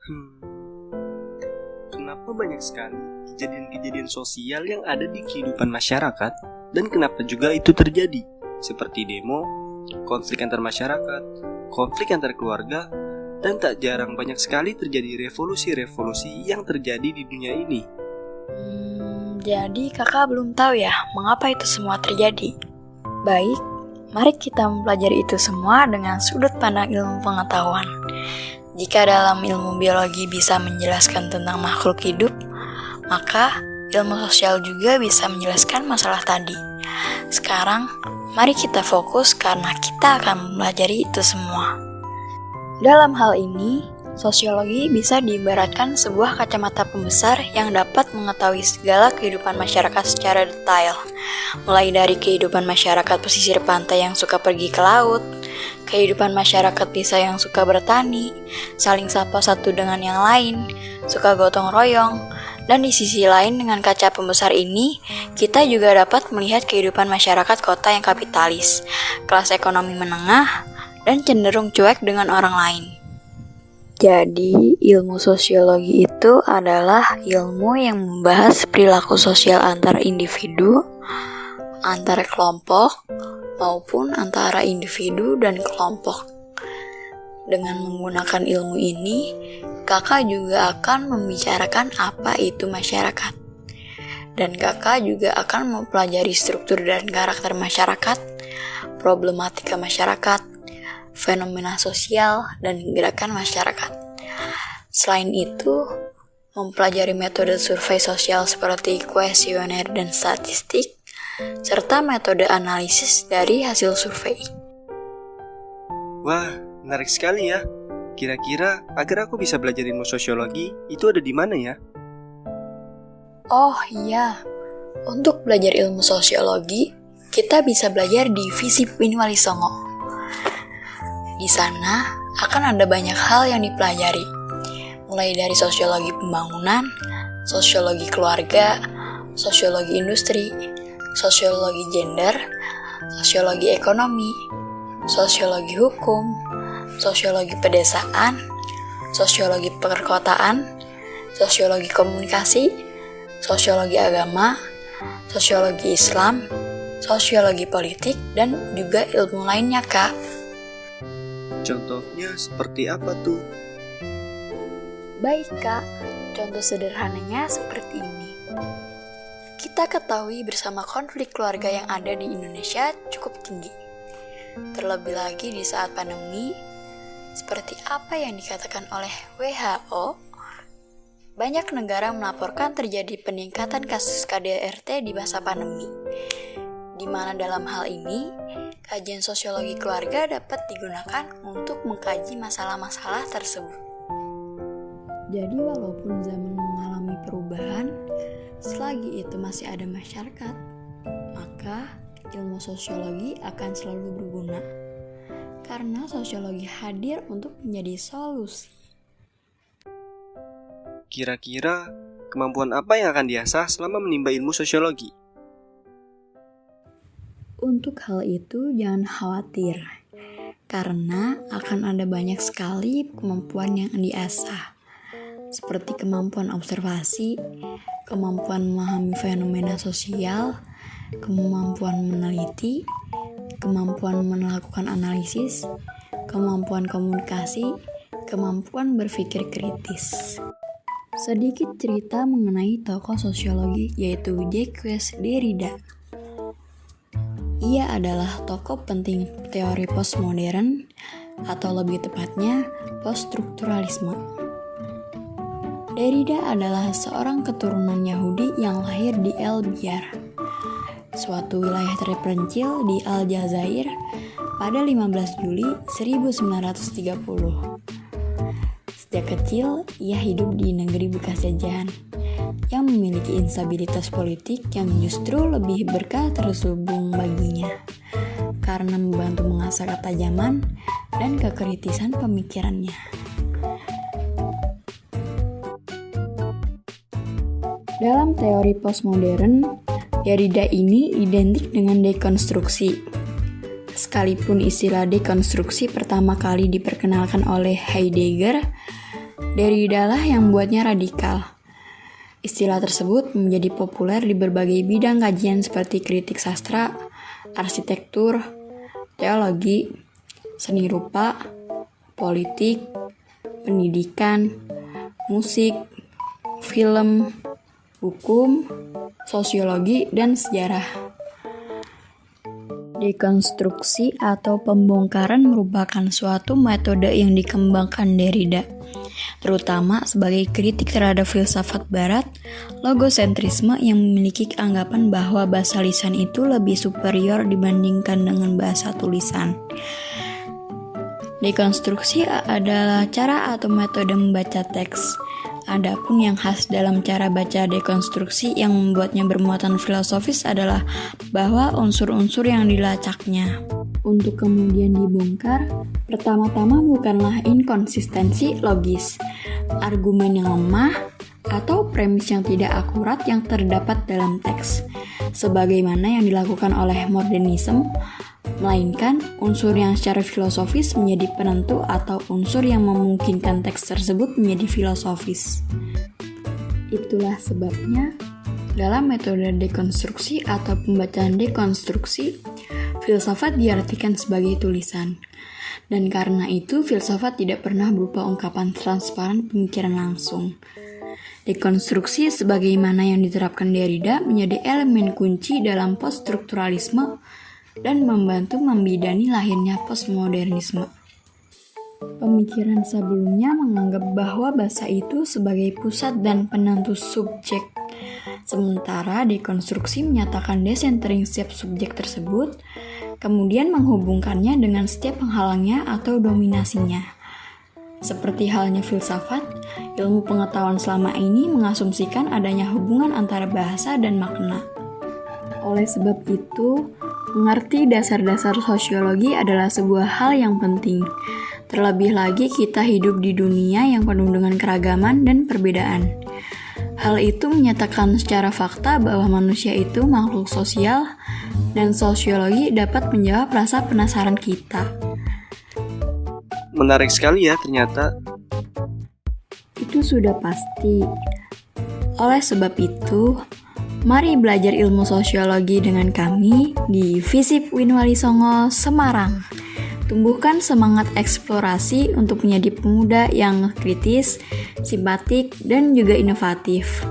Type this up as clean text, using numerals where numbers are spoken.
Hmm, Kenapa banyak sekali kejadian-kejadian sosial yang ada di kehidupan masyarakat dan kenapa juga itu terjadi? Seperti demo, konflik antar masyarakat, konflik antar keluarga, dan tak jarang banyak sekali terjadi revolusi-revolusi yang terjadi di dunia ini. Jadi kakak belum tahu ya mengapa itu semua terjadi. Baik, mari kita mempelajari itu semua dengan sudut pandang ilmu pengetahuan. Jika dalam ilmu biologi bisa menjelaskan tentang makhluk hidup, maka ilmu sosial juga bisa menjelaskan masalah tadi. Sekarang, mari kita fokus karena kita akan mempelajari itu semua. Dalam hal ini, sosiologi bisa diibaratkan sebuah kacamata pembesar yang dapat mengetahui segala kehidupan masyarakat secara detail. Mulai dari kehidupan masyarakat pesisir pantai yang suka pergi ke laut, kehidupan masyarakat desa yang suka bertani, saling sapa satu dengan yang lain, suka gotong royong, dan di sisi lain dengan kaca pembesar ini, kita juga dapat melihat kehidupan masyarakat kota yang kapitalis, kelas ekonomi menengah, dan cenderung cuek dengan orang lain. Jadi, ilmu sosiologi itu adalah ilmu yang membahas perilaku sosial antar individu, antar kelompok, maupun antara individu dan kelompok. Dengan menggunakan ilmu ini, kakak juga akan membicarakan apa itu masyarakat. Dan kakak juga akan mempelajari struktur dan karakter masyarakat, problematika masyarakat, fenomena sosial, dan gerakan masyarakat. Selain itu, mempelajari metode survei sosial seperti kuesioner dan statistik, serta metode analisis dari hasil survei. Wah, menarik sekali ya. Kira-kira agar aku bisa belajar ilmu sosiologi, itu ada di mana ya? Oh iya, untuk belajar ilmu sosiologi, kita bisa belajar di Visip Wali Songo. Di sana akan ada banyak hal yang dipelajari, mulai dari sosiologi pembangunan, sosiologi keluarga, sosiologi industri, sosiologi gender, sosiologi ekonomi, sosiologi hukum, sosiologi pedesaan, sosiologi perkotaan, sosiologi komunikasi, sosiologi agama, sosiologi Islam, sosiologi politik, dan juga ilmu lainnya, Kak. Contohnya seperti apa tuh? Baik, Kak. Contoh sederhananya seperti ini. Kita ketahui bersama konflik keluarga yang ada di Indonesia cukup tinggi. Terlebih lagi di saat pandemi, seperti apa yang dikatakan oleh WHO, banyak negara melaporkan terjadi peningkatan kasus KDRT di masa pandemi, di mana dalam hal ini, kajian sosiologi keluarga dapat digunakan untuk mengkaji masalah-masalah tersebut. Jadi walaupun zaman mengalami perubahan, selagi itu masih ada masyarakat, maka ilmu sosiologi akan selalu berguna. Karena sosiologi hadir untuk menjadi solusi. Kira-kira kemampuan apa yang akan diasah selama menimba ilmu sosiologi? Untuk hal itu jangan khawatir, karena akan ada banyak sekali kemampuan yang diasah, seperti kemampuan observasi, kemampuan memahami fenomena sosial, kemampuan meneliti, kemampuan melakukan analisis, kemampuan komunikasi, kemampuan berpikir kritis. Sedikit cerita mengenai tokoh sosiologi yaitu Jacques Derrida. Ia adalah tokoh penting teori postmodern, atau lebih tepatnya poststrukturalisme. Derrida adalah seorang keturunan Yahudi yang lahir di El Biar, suatu wilayah terpencil di Aljazair pada 15 Juli 1930. Sejak kecil, ia hidup di negeri bekas jajahan yang memiliki instabilitas politik yang justru lebih berkah terselubung baginya karena membantu mengasah ketajaman dan kekritisan pemikirannya. Dalam teori postmodern, Derrida ini identik dengan dekonstruksi. Sekalipun istilah dekonstruksi pertama kali diperkenalkan oleh Heidegger, Derrida lah yang membuatnya radikal. Istilah tersebut menjadi populer di berbagai bidang kajian seperti kritik sastra, arsitektur, teologi, seni rupa, politik, pendidikan, musik, film, hukum, sosiologi, dan sejarah. Dekonstruksi atau pembongkaran merupakan suatu metode yang dikembangkan Derrida, terutama sebagai kritik terhadap filsafat barat, logosentrisme yang memiliki anggapan bahwa bahasa lisan itu lebih superior dibandingkan dengan bahasa tulisan. Dekonstruksi adalah cara atau metode membaca teks. Adapun yang khas dalam cara baca dekonstruksi yang membuatnya bermuatan filosofis adalah bahwa unsur-unsur yang dilacaknya untuk kemudian dibongkar, pertama-tama bukanlah inkonsistensi logis, argumen yang lemah, atau premis yang tidak akurat yang terdapat dalam teks, sebagaimana yang dilakukan oleh modernisme, melainkan unsur yang secara filosofis menjadi penentu atau unsur yang memungkinkan teks tersebut menjadi filosofis. Itulah sebabnya, dalam metode dekonstruksi atau pembacaan dekonstruksi, filsafat diartikan sebagai tulisan. Dan karena itu, filsafat tidak pernah berupa ungkapan transparan pemikiran langsung. Dekonstruksi sebagaimana yang diterapkan Derrida menjadi elemen kunci dalam poststrukturalisme dan membantu membidani lahirnya postmodernisme. Pemikiran sebelumnya menganggap bahwa bahasa itu sebagai pusat dan penentu subjek, sementara dekonstruksi menyatakan desentering setiap subjek tersebut, kemudian menghubungkannya dengan setiap penghalangnya atau dominasinya. Seperti halnya filsafat, ilmu pengetahuan selama ini mengasumsikan adanya hubungan antara bahasa dan makna. Oleh sebab itu, mengerti dasar-dasar sosiologi adalah sebuah hal yang penting. Terlebih lagi kita hidup di dunia yang penuh dengan keragaman dan perbedaan. Hal itu menyatakan secara fakta bahwa manusia itu makhluk sosial dan sosiologi dapat menjawab rasa penasaran kita. Menarik sekali ya ternyata. Itu sudah pasti. Oleh sebab itu, mari belajar ilmu sosiologi dengan kami di Visip Winwali Songo, Semarang. Tumbuhkan semangat eksplorasi untuk menjadi pemuda yang kritis, simpatik, dan juga inovatif.